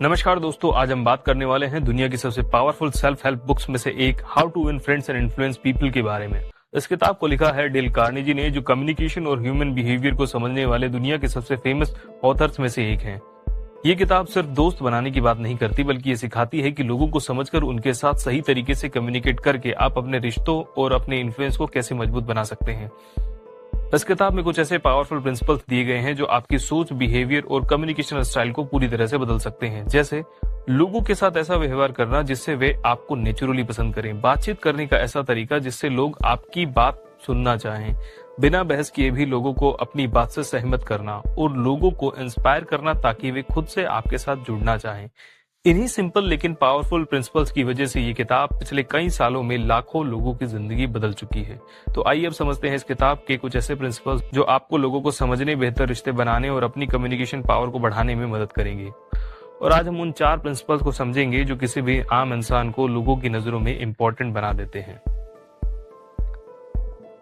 नमस्कार दोस्तों, आज हम बात करने वाले हैं दुनिया की सबसे पावरफुल सेल्फ हेल्प बुक्स में से एक how to win friends and influence people के बारे में। इस किताब को लिखा है डेल कार्नेगी ने, जो कम्युनिकेशन और ह्यूमन बिहेवियर को समझने वाले दुनिया के सबसे फेमस ऑथर्स में से एक हैं। ये किताब सिर्फ दोस्त बनाने की बात नहीं करती, बल्कि ये सिखाती है कि लोगों को समझकर उनके साथ सही तरीके से कम्युनिकेट करके आप अपने रिश्तों और अपने इन्फ्लुएंस को कैसे मजबूत बना सकते हैं। इस किताब में कुछ ऐसे पावरफुल प्रिंसिपल्स दिए गए हैं जो आपकी सोच, बिहेवियर और कम्युनिकेशन स्टाइल को पूरी तरह से बदल सकते हैं। जैसे लोगों के साथ ऐसा व्यवहार करना जिससे वे आपको नेचुरली पसंद करें, बातचीत करने का ऐसा तरीका जिससे लोग आपकी बात सुनना चाहें, बिना बहस किए भी लोगों को अपनी बात से सहमत करना और लोगों को इंस्पायर करना ताकि वे खुद से आपके साथ जुड़ना चाहें। इन्हीं सिंपल लेकिन पावरफुल प्रिंसिपल्स की वजह से ये किताब पिछले कई सालों में लाखों लोगों की जिंदगी बदल चुकी है। तो आइए अब समझते हैं इस किताब के कुछ ऐसे प्रिंसिपल्स जो आपको लोगों को समझने, बेहतर रिश्ते बनाने और अपनी कम्युनिकेशन पावर को बढ़ाने में मदद करेंगे। और आज हम उन 4 प्रिंसिपल्स को समझेंगे जो किसी भी आम इंसान को लोगों की नजरों में इंपॉर्टेंट बना देते हैं।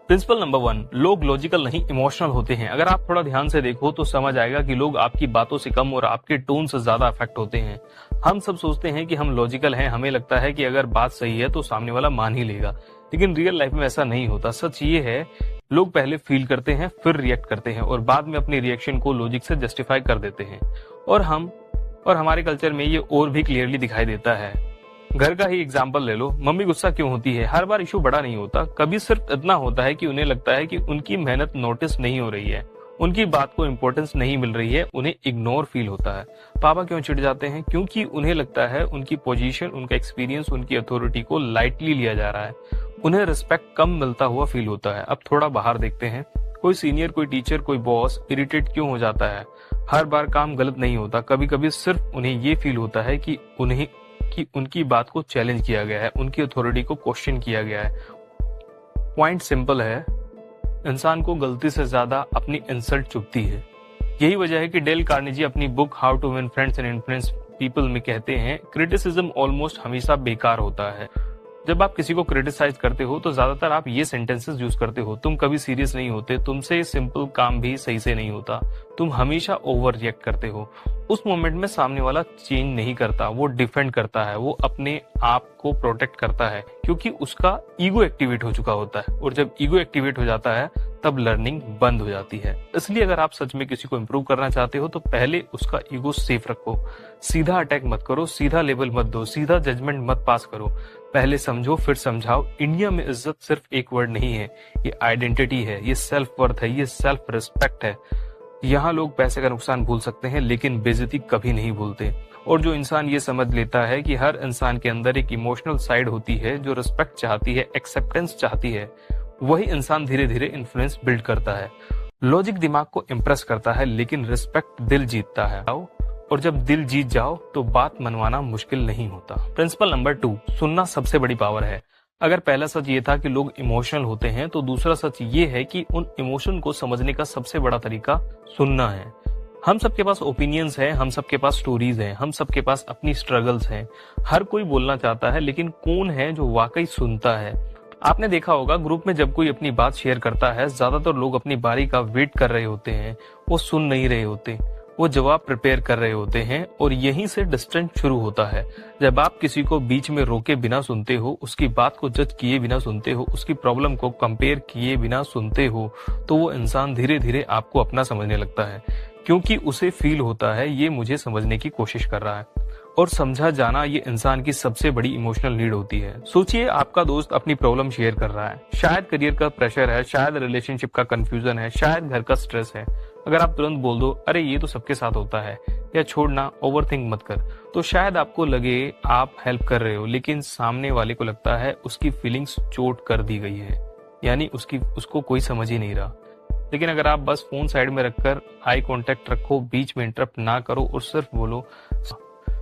प्रिंसिपल नंबर 1, लोग लॉजिकल नहीं इमोशनल होते हैं। अगर आप थोड़ा ध्यान से देखो तो समझ आएगा कि लोग आपकी बातों से कम और आपके टोन से ज्यादा अफेक्ट होते हैं। हम सब सोचते हैं कि हम लॉजिकल हैं, हमें लगता है कि अगर बात सही है तो सामने वाला मान ही लेगा, लेकिन रियल लाइफ में ऐसा नहीं होता। सच ये है, लोग पहले फील करते हैं, फिर रिएक्ट करते हैं और बाद में अपनी रिएक्शन को लॉजिक से जस्टिफाई कर देते हैं। और हमारे कल्चर में ये और भी क्लियरली दिखाई देता है। घर का ही एग्जाम्पल ले लो, मम्मी गुस्सा क्यों होती है? हर बार इशू बड़ा नहीं होता, कभी सिर्फ इतना होता है कि उन्हें लगता है कि उनकी मेहनत नोटिस नहीं हो रही है, उनकी बात को इम्पोर्टेंस नहीं मिल रही है, उन्हें इग्नोर फील होता है। पापा क्यों चिढ़ जाते हैं? क्योंकि उन्हें लगता है उनकी पोजीशन, उनका एक्सपीरियंस, उनकी अथॉरिटी को लाइटली लिया जा रहा है, उन्हें रिस्पेक्ट कम मिलता हुआ फील होता है। अब थोड़ा बाहर देखते हैं, कोई सीनियर, कोई टीचर, कोई बॉस इरिटेट क्यों हो जाता है? हर बार काम गलत नहीं होता, कभी कभी सिर्फ उन्हें ये फील होता है कि उनकी बात को चैलेंज किया गया है, उनकी अथॉरिटी को क्वेश्चन किया गया है। पॉइंट सिंपल है, इंसान को गलती से ज्यादा अपनी इंसल्ट चुभती है। यही वजह है कि डेल कार्नेगी अपनी book how to win friends and influence people में कहते हैं, क्रिटिसिज्म ऑलमोस्ट हमेशा बेकार होता है। जब आप किसी को क्रिटिसाइज करते हो तो ज्यादातर आप ये सेंटेंसेस यूज करते हो, तुम कभी सीरियस नहीं होते, तुमसे सिंपल काम भी सही से नहीं होता, तुम हमेशा ओवर रिएक्ट करते हो। उस मोमेंट में सामने वाला चेंज नहीं करता, वो डिफेंड करता है, वो अपने आप को प्रोटेक्ट करता है, क्योंकि उसका ईगो एक्टिवेट हो चुका होता है। और जब ईगो एक्टिवेट हो जाता है तब लर्निंग बंद हो जाती है। इसलिए अगर आप सच में किसी को इम्प्रूव करना चाहते हो तो पहले उसका ईगो सेफ रखो। सीधा अटैक मत करो, सीधा लेवल मत दो, सीधा जजमेंट मत पास करो, पहले समझो फिर समझाओ। इंडिया में इज्जत सिर्फ एक वर्ड नहीं है, ये आइडेंटिटी है, ये सेल्फ वर्थ है, ये सेल्फ रिस्पेक्ट है। यहाँ लोग पैसे का नुकसान भूल सकते हैं लेकिन बेइज्जती कभी नहीं भूलते। और जो इंसान ये समझ लेता है कि हर इंसान के अंदर एक इमोशनल साइड होती है जो रिस्पेक्ट चाहती है, एक्सेप्टेंस चाहती है, वही इंसान धीरे धीरे इन्फ्लुएंस बिल्ड करता है। लॉजिक दिमाग को इम्प्रेस करता है लेकिन रिस्पेक्ट दिल जीतता है, और जब दिल जीत जाओ तो बात मनवाना मुश्किल नहीं होता। प्रिंसिपल नंबर 2, सुनना सबसे बड़ी पावर है। अगर पहला सच ये था कि लोग इमोशनल होते हैं, तो दूसरा सच ये है कि उन इमोशन को समझने का सबसे बड़ा तरीका सुनना है। हम सबके पास ओपिनियंस हैं, हम सबके पास स्टोरीज हैं, हम सबके पास अपनी स्ट्रगल्स हैं। हर कोई बोलना चाहता है, लेकिन कौन है जो वाकई सुनता है? आपने देखा होगा, ग्रुप में जब कोई अपनी बात शेयर करता है, ज्यादातर लोग अपनी बारी का वेट कर रहे होते हैं, वो सुन नहीं रहे होते, वो जवाब प्रिपेयर कर रहे होते हैं, और यहीं से डिस्टेंस शुरू होता है। जब आप किसी को बीच में रोके बिना सुनते हो, उसकी बात को जज किए बिना सुनते हो, उसकी प्रॉब्लम को कंपेयर किए बिना सुनते हो, तो वो इंसान धीरे धीरे आपको अपना समझने लगता है, क्योंकि उसे फील होता है ये मुझे समझने की कोशिश कर रहा है। और समझा जाना ये इंसान की सबसे बड़ी इमोशनल नीड होती है। सोचिए, आपका दोस्त अपनी प्रॉब्लम शेयर कर रहा है, शायद करियर का प्रेशर है, शायद रिलेशनशिप का कंफ्यूजन है, शायद घर का स्ट्रेस है। अगर आप तुरंत बोल दो, अरे ये तो सबके साथ होता है, या छोड़ना, ओवरथिंक मत कर, तो शायद आपको लगे आप हेल्प कर रहे हो, लेकिन सामने वाले को लगता है उसकी फीलिंग्स चोट कर दी गई है, यानी उसको कोई समझ ही नहीं रहा। लेकिन अगर आप बस फोन साइड में रखकर आई कांटेक्ट रखो, बीच में इंटरप्ट ना करो और सिर्फ बोलो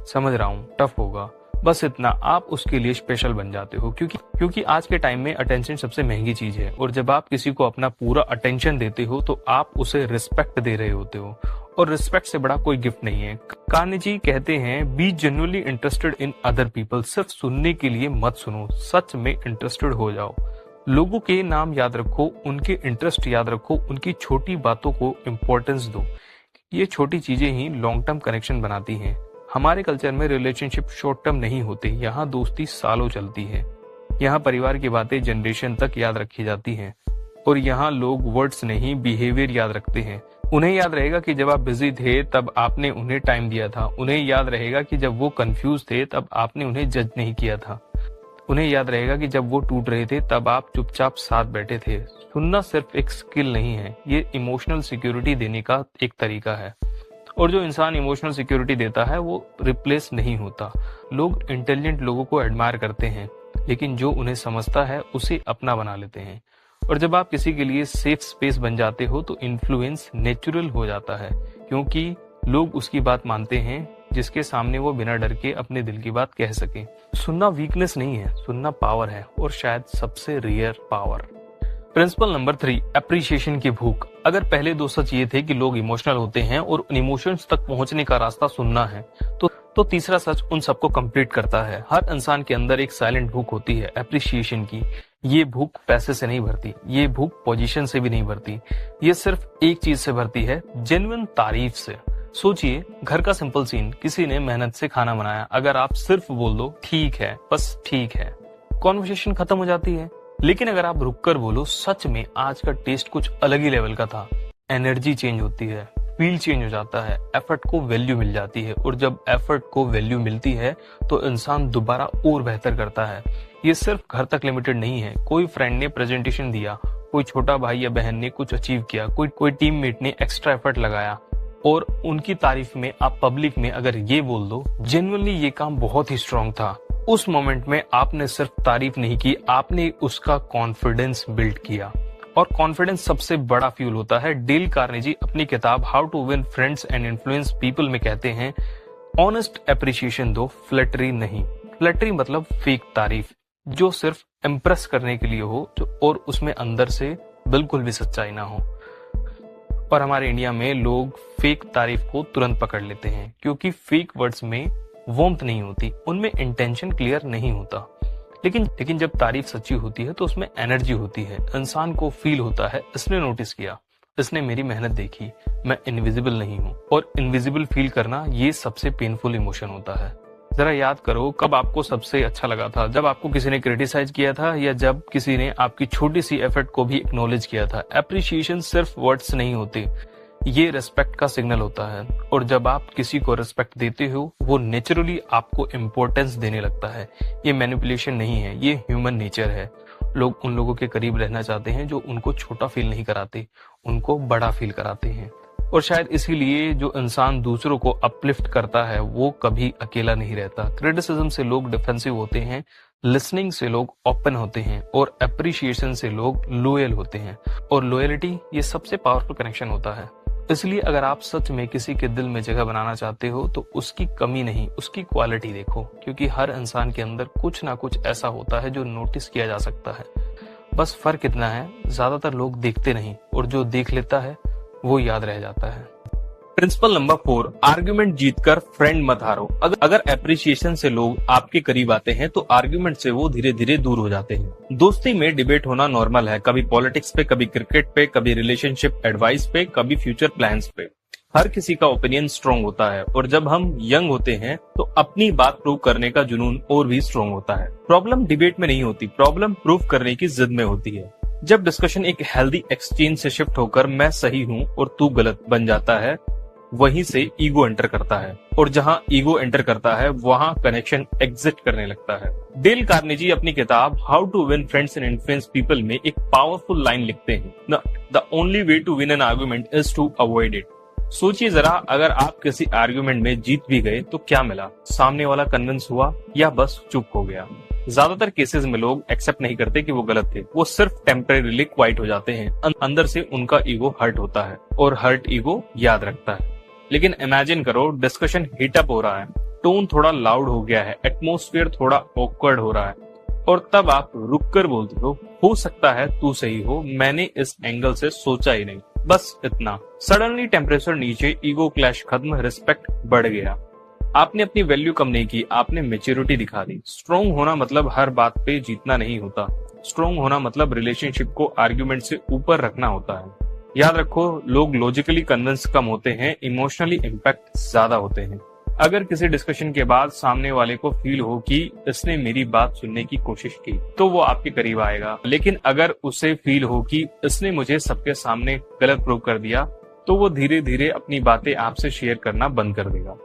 समझ रहा हूँ, टफ होगा, बस इतना, आप उसके लिए स्पेशल बन जाते हो। क्योंकि आज के टाइम में अटेंशन सबसे महंगी चीज है, और जब आप किसी को अपना पूरा अटेंशन देते हो तो आप उसे रिस्पेक्ट दे रहे होते हो, और रिस्पेक्ट से बड़ा कोई गिफ्ट नहीं है। कार्नेगी कहते हैं, be genuinely interested in other people. सिर्फ सुनने के लिए मत सुनो, सच में इंटरेस्टेड हो जाओ। लोगों के नाम याद रखो, उनके इंटरेस्ट याद रखो, उनकी छोटी बातों को इम्पोर्टेंस दो। ये छोटी चीजें ही लॉन्ग टर्म कनेक्शन बनाती हैं। हमारे कल्चर में रिलेशनशिप शॉर्ट टर्म नहीं होते, यहाँ दोस्ती सालों चलती है, यहाँ परिवार की बातें जनरेशन तक याद रखी जाती हैं, और यहाँ लोग वर्ड्स नहीं बिहेवियर याद रखते हैं। उन्हें याद रहेगा कि जब आप बिजी थे तब आपने उन्हें टाइम दिया था। उन्हें याद रहेगा कि जब वो कंफ्यूज थे तब आपने उन्हें जज नहीं किया था। उन्हें याद रहेगा कि जब वो टूट रहे थे तब आप चुपचाप साथ बैठे थे। सुनना सिर्फ एक स्किल नहीं है, ये इमोशनल सिक्योरिटी देने का एक तरीका है। और जो इंसान इमोशनल सिक्योरिटी देता है वो रिप्लेस नहीं होता। लोग इंटेलिजेंट लोगों को एडमायर करते हैं, लेकिन जो उन्हें समझता है उसे अपना बना लेते हैं। और जब आप किसी के लिए सेफ स्पेस बन जाते हो तो इन्फ्लुएंस नेचुरल हो जाता है, क्योंकि लोग उसकी बात मानते हैं जिसके सामने वो बिना डर के अपने दिल की बात कह सके। सुनना वीकनेस नहीं है, सुनना पावर है, और शायद सबसे rare power. Principle number 3, appreciation की भूख। अगर पहले 2 सच ये थे कि लोग इमोशनल होते हैं और उन इमोशंस तक पहुंचने का रास्ता सुनना है, तो तीसरा सच उन सबको कंप्लीट करता है। हर इंसान के अंदर एक साइलेंट भूख होती है एप्रिसिएशन की। ये भूख पैसे से नहीं भरती, ये भूख पोजीशन से भी नहीं भरती, ये सिर्फ एक चीज से भरती है, जेन्युइन तारीफ से। सोचिए, घर का सिंपल सीन, किसी ने मेहनत से खाना बनाया, अगर आप सिर्फ बोल दो ठीक है, बस ठीक है, कॉन्वर्सेशन खत्म हो जाती है। लेकिन अगर आप रुककर बोलो सच में आज का टेस्ट कुछ अलग ही लेवल का था, एनर्जी चेंज होती है, फील चेंज हो जाता है, एफर्ट को वैल्यू मिल जाती है, और जब एफर्ट को वैल्यू मिलती है तो इंसान दोबारा और बेहतर करता है। ये सिर्फ घर तक लिमिटेड नहीं है। कोई फ्रेंड ने प्रेजेंटेशन दिया, कोई छोटा भाई या बहन ने कुछ अचीव किया, कोई टीममेट ने एक्स्ट्रा एफर्ट लगाया, और उनकी तारीफ में आप पब्लिक में अगर ये बोल दो जेन्युइनली ये काम बहुत ही स्ट्रांग था, उस मोमेंट में आपने सिर्फ तारीफ नहीं की, आपने उसका कॉन्फिडेंस बिल्ड किया। और कॉन्फिडेंस सबसे बड़ा फ्यूल होता है। डेल कार्नेजी अपनी किताब how to win friends and influence people में कहते हैं, ऑनेस्ट एप्रिसिएशन दो, फ्लैटरी नहीं। फ्लैटरी मतलब फेक तारीफ, जो सिर्फ इम्प्रेस करने के लिए हो, और उसमें अंदर से बिल्कुल भी सच्चाई ना हो। और हमारे इंडिया में लोग फेक तारीफ को तुरंत पकड़ लेते हैं, क्योंकि फेक वर्ड्स में वार्मथ नहीं होती, उनमें इंटेंशन क्लियर नहीं होता। लेकिन जब तारीफ सच्ची होती है तो उसमें एनर्जी होती है। इंसान को फील होता है इसने नोटिस किया, इसने मेरी मेहनत देखी, मैं इनविजिबल नहीं हूँ। और इनविजिबल फील करना ये सबसे पेनफुल इमोशन होता है। जरा याद करो, कब आपको सबसे अच्छा लगा था? जब आपको किसी ने क्रिटिसाइज किया था, या जब किसी ने आपकी छोटी सी एफर्ट को भी एक्नॉलेज किया था? एप्रिसिएशन सिर्फ वर्ड्स नहीं होते, ये रिस्पेक्ट का सिग्नल होता है। और जब आप किसी को रिस्पेक्ट देते हो वो नेचुरली आपको इम्पोर्टेंस देने लगता है। ये मैनिपुलेशन नहीं है, ये ह्यूमन नेचर है। लोग उन लोगों के करीब रहना चाहते हैं जो उनको छोटा फील नहीं कराते, उनको बड़ा फील कराते हैं। और शायद इसीलिए जो इंसान दूसरों को अपलिफ्ट करता है वो कभी अकेला नहीं रहता। क्रिटिसिज्म से लोग डिफेंसिव होते हैं, लिसनिंग से लोग ओपन होते हैं, और अप्रिशिएशन से लोग लॉयल होते हैं। और लॉयलिटी ये सबसे पावरफुल कनेक्शन होता है। इसलिए अगर आप सच में किसी के दिल में जगह बनाना चाहते हो तो उसकी कमी नहीं, उसकी क्वालिटी देखो, क्योंकि हर इंसान के अंदर कुछ ना कुछ ऐसा होता है जो नोटिस किया जा सकता है। बस फर्क इतना है, ज्यादातर लोग देखते नहीं, और जो देख लेता है वो याद रह जाता है। प्रिंसिपल नंबर 4, आर्ग्यूमेंट जीतकर फ्रेंड मत हारो। अगर एप्रिसिएशन से लोग आपके करीब आते हैं तो आर्ग्यूमेंट से वो धीरे धीरे दूर हो जाते हैं। दोस्ती में डिबेट होना नॉर्मल है, कभी पॉलिटिक्स पे, कभी क्रिकेट पे, कभी रिलेशनशिप एडवाइस पे, कभी फ्यूचर प्लान्स पे। हर किसी का ओपिनियन स्ट्रांग होता है, और जब हम यंग होते हैं तो अपनी बात प्रूव करने का जुनून और भी स्ट्रांग होता है। प्रॉब्लम डिबेट में नहीं होती, प्रॉब्लम प्रूव करने की जिद में होती है। जब डिस्कशन एक हेल्दी एक्सचेंज से शिफ्ट होकर मैं सही हूँ और तू गलत बन जाता है, वहीं से ईगो एंटर करता है, और जहां ईगो एंटर करता है वहां कनेक्शन एग्जिट करने लगता है। डेल कार्नेजी अपनी किताब how to win friends and influence people में एक पावरफुल लाइन लिखते हैं, the only way to win an argument is to avoid it. सोचिए जरा, अगर आप किसी आर्गुमेंट में जीत भी गए तो क्या मिला? सामने वाला कन्विंस हुआ या बस चुप हो गया? ज्यादातर केसेस में लोग एक्सेप्ट नहीं करते कि वो गलत थे, वो सिर्फ टेम्परेरीली क्वाइट हो जाते हैं। अंदर से उनका ईगो हर्ट होता है, और हर्ट ईगो याद रखता है। लेकिन इमेजिन करो, डिस्कशन हीटअप हो रहा है, टोन थोड़ा लाउड हो गया है, एटमॉस्फेयर थोड़ा ऑकवर्ड हो रहा है, और तब आप रुककर बोलते हो सकता है तू सही हो, मैंने इस एंगल से सोचा ही नहीं, बस इतना। सडनली टेम्परेचर नीचे, ईगो क्लैश खत्म, रिस्पेक्ट बढ़ गया। आपने अपनी वैल्यू कम नहीं की, आपने मैच्योरिटी दिखा दी। स्ट्रॉन्ग होना मतलब हर बात पे जीतना नहीं होता, स्ट्रॉन्ग होना मतलब रिलेशनशिप को आर्ग्यूमेंट से ऊपर रखना होता है। याद रखो, लोग लॉजिकली कन्विंस कम होते हैं, इमोशनली इम्पैक्ट ज्यादा होते हैं। अगर किसी डिस्कशन के बाद सामने वाले को फील हो कि इसने मेरी बात सुनने की कोशिश की तो वो आपके करीब आएगा, लेकिन अगर उसे फील हो कि इसने मुझे सबके सामने गलत प्रूव कर दिया तो वो धीरे धीरे अपनी बातें आपसे शेयर करना बंद कर देगा।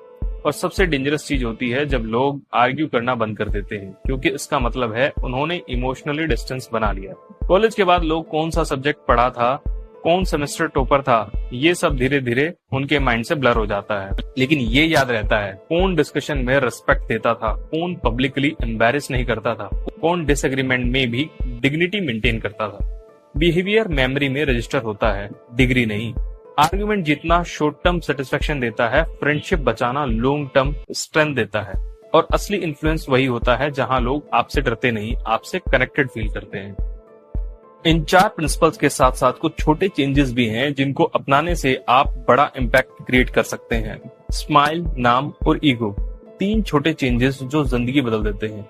और सबसे डेंजरस चीज होती है जब लोग आर्ग्यू करना बंद कर देते हैं, क्योंकि इसका मतलब है उन्होंने इमोशनली डिस्टेंस बना लिया। कॉलेज के बाद लोग कौन सा सब्जेक्ट पढ़ा था, कौन सेमेस्टर टॉपर था, ये सब धीरे धीरे उनके माइंड से ब्लर हो जाता है। लेकिन ये याद रहता है कौन डिस्कशन में रिस्पेक्ट देता था, कौन पब्लिकली एम्बैरेस नहीं करता था, कौन डिसएग्रीमेंट में भी डिग्निटी मेंटेन करता था। बिहेवियर मेमोरी में रजिस्टर होता है, डिग्री नहीं। आर्गुमेंट जितना शॉर्ट टर्म सेटिस्फेक्शन देता है, फ्रेंडशिप बचाना लॉन्ग टर्म स्ट्रेंथ देता है। और असली इन्फ्लुएंस वही होता है जहां लोग आपसे डरते नहीं, आपसे कनेक्टेड फील करते हैं। इन 4 प्रिंसिपल्स के साथ साथ कुछ छोटे चेंजेस भी हैं जिनको अपनाने से आप बड़ा इम्पैक्ट क्रिएट कर सकते हैं। स्माइल, नाम और ईगो, 3 छोटे चेंजेस जो जिंदगी बदल देते हैं।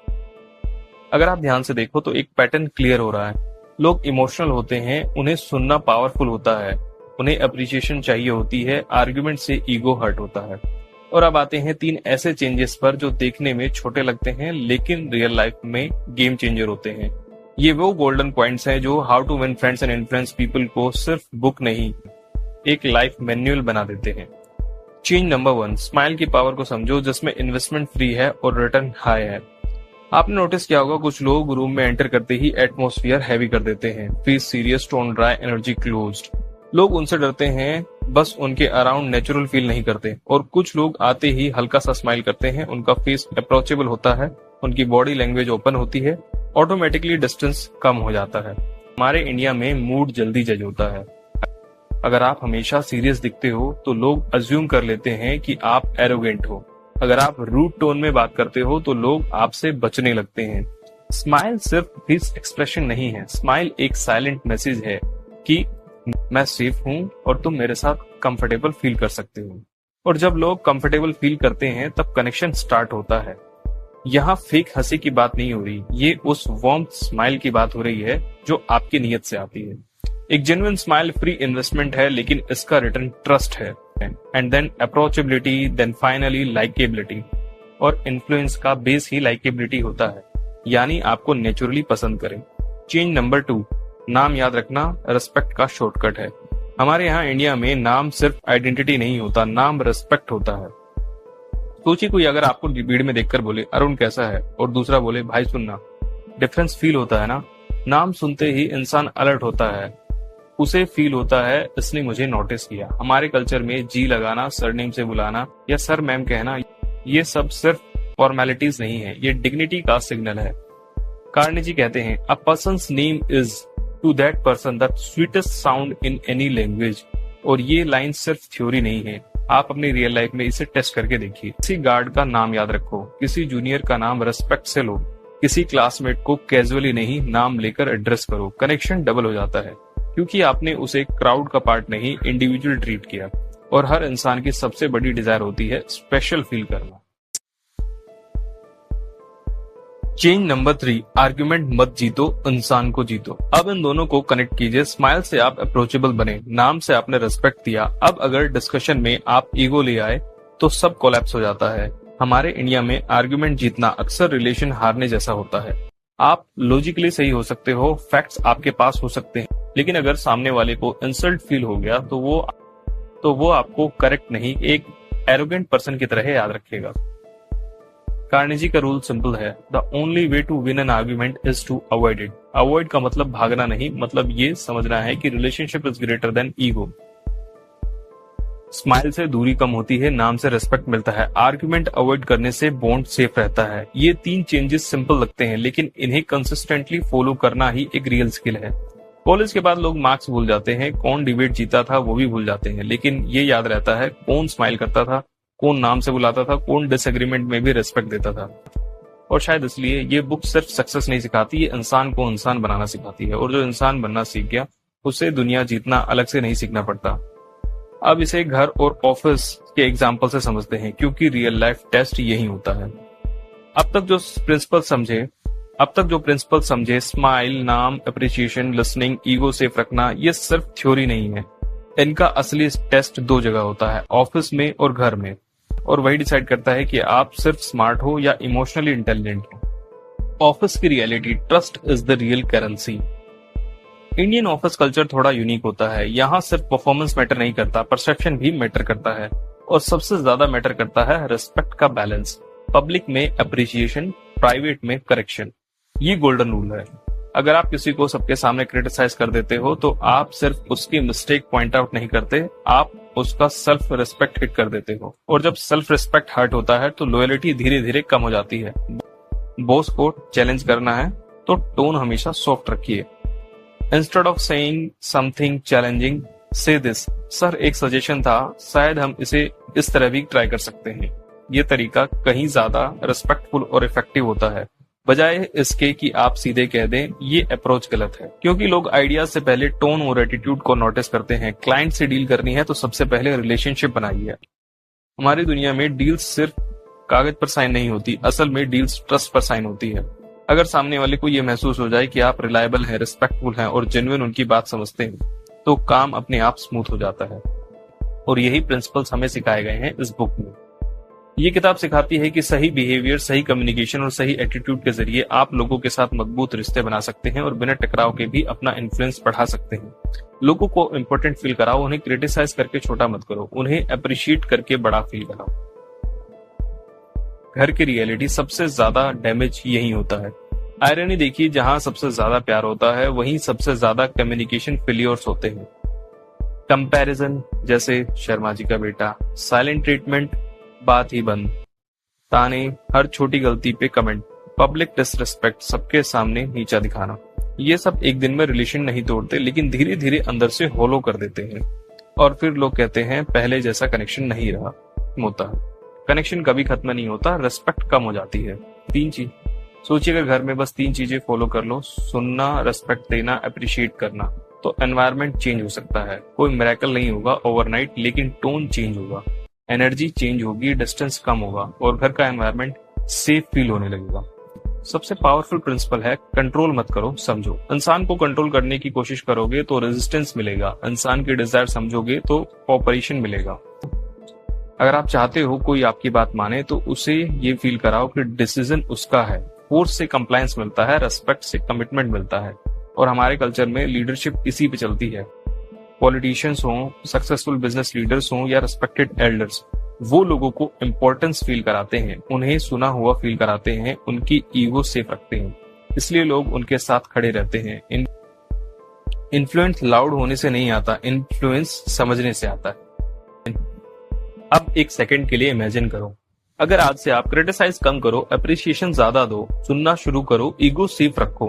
अगर आप ध्यान से देखो तो एक पैटर्न क्लियर हो रहा है। लोग इमोशनल होते हैं, उन्हें सुनना पावरफुल होता है, उन्हें अप्रिसिएशन चाहिए होती है, आर्गुमेंट से ईगो हर्ट होता है। और अब आते हैं 3 ऐसे चेंजेस पर जो देखने में छोटे लगते हैं लेकिन रियल लाइफ में गेम चेंजर होते हैं। ये वो गोल्डन पॉइंट्स हैं जो how to win friends and influence people को सिर्फ बुक नहीं, एक लाइफ मैनुअल बना देते हैं। चेंज नंबर 1, स्माइल की पावर को समझो, जिसमें इन्वेस्टमेंट फ्री है और रिटर्न हाई है। आपने नोटिस किया होगा कुछ लोग रूम में एंटर करते ही एटमॉस्फेयर हैवी कर देते हैं, face serious, tone dry, energy closed. लोग उनसे डरते हैं, बस उनके अराउंड नेचुरल फील नहीं करते। और कुछ लोग आते ही हल्का सा स्माइल करते हैं, उनका फेस अप्रोचेबल होता है, उनकी बॉडी लैंग्वेज ओपन होती है, ऑटोमेटिकली डिस्टेंस कम हो जाता है। हमारे इंडिया में मूड जल्दी जज होता है। अगर आप हमेशा सीरियस दिखते हो तो लोग अज्यूम कर लेते हैं कि आप एरोगेंट हो। अगर आप रूड टोन में बात करते हो तो लोग आपसे बचने लगते हैं। स्माइल सिर्फ फेस एक्सप्रेशन नहीं है, स्माइल एक साइलेंट मैसेज है कि मैं सेफ हूं और तुम मेरे साथ कंफर्टेबल फील कर सकते हो। और जब लोग कंफर्टेबल फील करते हैं तब कनेक्शन स्टार्ट होता है। यहाँ फेक हंसी की बात नहीं हो रही, ये उस वार्म स्माइल की बात हो रही है जो आपकी नीयत से आती है। एक जेन्युइन स्माइल फ्री इन्वेस्टमेंट है, लेकिन इसका रिटर्न ट्रस्ट है, and then approachability, then finally likeability. और इन्फ्लुएंस का बेस ही लाइकेबिलिटी होता है, यानी आपको नेचुरली पसंद करें। चेंज नंबर 2, नाम याद रखना रिस्पेक्ट का शॉर्टकट है। हमारे यहाँ इंडिया में नाम सिर्फ आइडेंटिटी नहीं होता, नाम रिस्पेक्ट होता है। सोचिए कोई अगर आपको भीड़ में देखकर बोले अरुण कैसा है, और दूसरा बोले भाई सुनना, डिफरेंस फील होता है ना। नाम सुनते ही इंसान अलर्ट होता है, उसे फील होता है इसने मुझे नोटिस किया। हमारे कल्चर में जी लगाना, सरनेम से बुलाना या सर मैम कहना, ये सब सिर्फ फॉर्मेलिटीज नहीं है, ये डिग्निटी का सिग्नल है। कार्नेजी कहते हैं a person's name is to that person the sweetest sound in any language. और ये लाइन सिर्फ थ्योरी नहीं है, आप अपनी रियल लाइफ में इसे टेस्ट करके देखिए। किसी गार्ड का नाम याद रखो, किसी जूनियर का नाम रेस्पेक्ट से लो, किसी क्लासमेट को कैजुअली नहीं नाम लेकर एड्रेस करो। कनेक्शन डबल हो जाता है, क्योंकि आपने उसे क्राउड का पार्ट नहीं इंडिविजुअल ट्रीट किया। और हर इंसान की सबसे बड़ी डिजायर होती है स्पेशल फील करना। चेंज नंबर 3, आर्ग्यूमेंट मत जीतो, इंसान को जीतो। अब इन दोनों को कनेक्ट कीजिए। स्माइल से आप अप्रोचेबल बने, नाम से आपने रिस्पेक्ट दिया। अब अगर डिस्कशन में आप ईगो ले आए तो सब कोलैप्स हो जाता है। हमारे इंडिया में आर्ग्यूमेंट जीतना अक्सर रिलेशन हारने जैसा होता है। आप लॉजिकली सही हो सकते हो, फैक्ट्स आपके पास हो सकते हैं, लेकिन अगर सामने वाले को इंसल्ट फील हो गया तो वो आपको करेक्ट नहीं, एक एरोगेंट पर्सन की तरह याद रखेगा। कार्नेजी का रूल सिंपल है, the only way to win an argument is to avoid it. Avoid का मतलब भागना नहीं, मतलब ये समझना है कि relationship is greater than ego. Smile से दूरी कम होती है, नाम से रिस्पेक्ट मिलता है, आर्ग्यूमेंट अवॉइड करने से बॉन्ड सेफ रहता है। ये 3 चेंजेस सिंपल लगते हैं, लेकिन इन्हें कंसिस्टेंटली फॉलो करना ही एक रियल स्किल है। कॉलेज के बाद लोग मार्क्स भूल जाते हैं, कौन डिबेट जीता था वो भी भूल जाते हैं, लेकिन ये याद रहता है कौन स्माइल करता था, कौन नाम से बुलाता था, कौन डिसएग्रीमेंट में भी रिस्पेक्ट देता था। और शायद इसलिए ये बुक सिर्फ सक्सेस नहीं सिखाती, ये इंसान को इंसान बनाना सिखाती है। और जो इंसान बनना सीख गया उसे दुनिया जीतना अलग से नहीं सीखना पड़ता। अब इसे घर और ऑफिस के एग्जाम्पल से समझते हैं, क्योंकि रियल लाइफ टेस्ट यही होता है। अब तक जो प्रिंसिपल समझे, स्माइल, नाम, अप्रिसिएशन, लिसनिंग, ईगो सेफ रखना, ये सिर्फ थ्योरी नहीं है। इनका असली टेस्ट 2 जगह होता है, ऑफिस में और घर में। और वही डिसाइड करता है कि आप सिर्फ स्मार्ट हो या इमोशनली इंटेलिजेंट हो। ऑफिस की reality, trust is the real currency. Indian office culture थोड़ा यूनिक होता है। यहाँ सिर्फ परफॉर्मेंस मैटर नहीं करता, परसेप्शन भी मैटर करता है, और सबसे ज्यादा मैटर करता है रिस्पेक्ट का बैलेंस। पब्लिक में अप्रिसिएशन, प्राइवेट में करेक्शन, ये गोल्डन रूल है। अगर आप किसी को सबके सामने क्रिटिसाइज कर देते हो तो आप सिर्फ उसकी मिस्टेक पॉइंट आउट नहीं करते, आप उसका सेल्फ रिस्पेक्ट हिट कर देते हो। और जब सेल्फ रिस्पेक्ट हर्ट होता है तो लॉयल्टी धीरे धीरे कम हो जाती है। बॉस को चैलेंज करना है तो टोन हमेशा सॉफ्ट रखिए। Instead of saying something challenging, से दिस, सर एक सजेशन था, शायद हम इसे इस तरह भी ट्राई कर सकते हैं। ये तरीका कहीं ज्यादा रिस्पेक्टफुल और इफेक्टिव होता है, बजाय इसके कि आप सीधे कह दें। ये अप्रोच गलत है, क्योंकि लोग आइडिया से पहले टोन और एटीट्यूड को नोटिस करते हैं। क्लाइंट से डील करनी है तो सबसे पहले रिलेशनशिप बनाइए। हमारी दुनिया में डील्स सिर्फ कागज पर साइन नहीं होती, असल में डील्स ट्रस्ट पर साइन होती है। अगर सामने वाले को ये महसूस हो जाए कि आप रिलायबल हैं, रिस्पेक्टफुल हैं और जेन्युइन उनकी बात समझते हैं, तो काम अपने आप स्मूथ हो जाता है। और यही प्रिंसिपल्स हमें सिखाए गए हैं इस बुक में। ये किताब सिखाती है कि सही बिहेवियर, सही कम्युनिकेशन और सही एटीट्यूड के जरिए आप लोगों के साथ मजबूत रिश्ते बना सकते हैं और बिना टकराव के भी अपना इन्फ्लुएंस बढ़ा सकते हैं। लोगों को इम्पोर्टेंट फील कराओ, उन्हें क्रिटिसाइज करके छोटा मत करो, उन्हें अप्रिशिएट करके बड़ा फील कराओ। घर की रियलिटी, सबसे ज्यादा डैमेज यही होता है। आयरनी देखिए, जहां सबसे ज्यादा प्यार होता है वहीं सबसे ज्यादा कम्युनिकेशन फेलियर्स होते हैं। कंपैरिजन, जैसे शर्मा जी का बेटा, साइलेंट ट्रीटमेंट, बात ही बंद, ताने, हर छोटी गलती पे कमेंट, पब्लिक डिसरिस्पेक्ट, सबके सामने नीचा दिखाना, ये सब एक दिन में रिलेशन नहीं तोड़ते, लेकिन धीरे धीरे अंदर से होलो कर देते हैं। और फिर लोग कहते हैं पहले जैसा कनेक्शन नहीं रहा। होता है, कनेक्शन कभी खत्म नहीं होता, रिस्पेक्ट कम हो जाती है। 3 चीज सोचिए, अगर घर में बस 3 चीजें फॉलो कर लो, सुनना, रिस्पेक्ट देना, अप्रिशिएट करना, तो एनवायरनमेंट चेंज हो सकता है। कोई मिरेकल नहीं होगा ओवरनाइट, लेकिन टोन चेंज होगा, एनर्जी चेंज होगी, डिस्टेंस कम होगा और घर का एनवायरनमेंट सेफ फील होने लगेगा। सबसे पावरफुल प्रिंसिपल है, कंट्रोल मत करो, समझो। इंसान को कंट्रोल करने की कोशिश करोगे तो रेजिस्टेंस मिलेगा, इंसान की डिजायर समझोगे तो कोऑपरेशन मिलेगा। अगर आप चाहते हो कोई आपकी बात माने तो उसे ये फील कराओ कि डिसीजन उसका है। फोर्स से कंप्लायंस मिलता है, रेस्पेक्ट से कमिटमेंट मिलता है। और हमारे कल्चर में लीडरशिप इसी पे चलती है। पॉलिटिशियंस हों, सक्सेसफुल बिजनेस लीडर्स हों या रेस्पेक्टेड एल्डर्स, वो लोगों को इम्पोर्टेंस फील कराते हैं, उन्हें सुना हुआ फील कराते हैं, उनकी ईगो सेफ रखते हैं, इसलिए लोग उनके साथ खड़े रहते हैं। इन्फ्लुएंस लाउड होने से नहीं आता, इन्फ्लुएंस समझने से आता है। अब एक सेकंड के लिए इमेजिन करो, अगर आज से आप क्रिटिसाइज कम करो, अप्रिसिएशन ज्यादा दो, सुनना शुरू करो, ईगो सेफ रखो,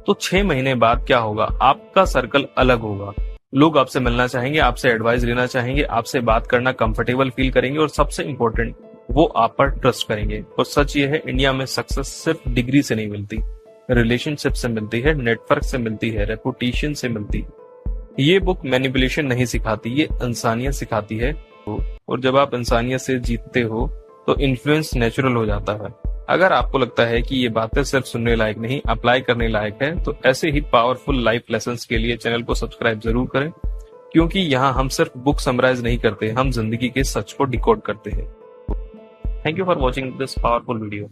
तो 6 महीने बाद क्या होगा? आपका सर्कल अलग होगा। लोग आपसे मिलना चाहेंगे, आपसे एडवाइस लेना चाहेंगे, आपसे बात करना कंफर्टेबल फील करेंगे और सबसे इंपॉर्टेंट, वो आप पर ट्रस्ट करेंगे। और सच ये है, इंडिया में सक्सेस सिर्फ डिग्री से नहीं मिलती, रिलेशनशिप से मिलती है, नेटवर्क से मिलती है, रेपुटेशन से मिलती है। ये बुक मैनिपुलेशन नहीं सिखाती, ये इंसानियत सिखाती है। और जब आप इंसानियत से जीतते हो तो इन्फ्लुएंस नेचुरल हो जाता है। अगर आपको लगता है कि ये बातें सिर्फ सुनने लायक नहीं, अप्लाई करने लायक है, तो ऐसे ही पावरफुल लाइफ लेसन्स के लिए चैनल को सब्सक्राइब जरूर करें, क्योंकि यहाँ हम सिर्फ बुक समराइज नहीं करते, हम जिंदगी के सच को डिकोड करते हैं। Thank you for watching this powerful video.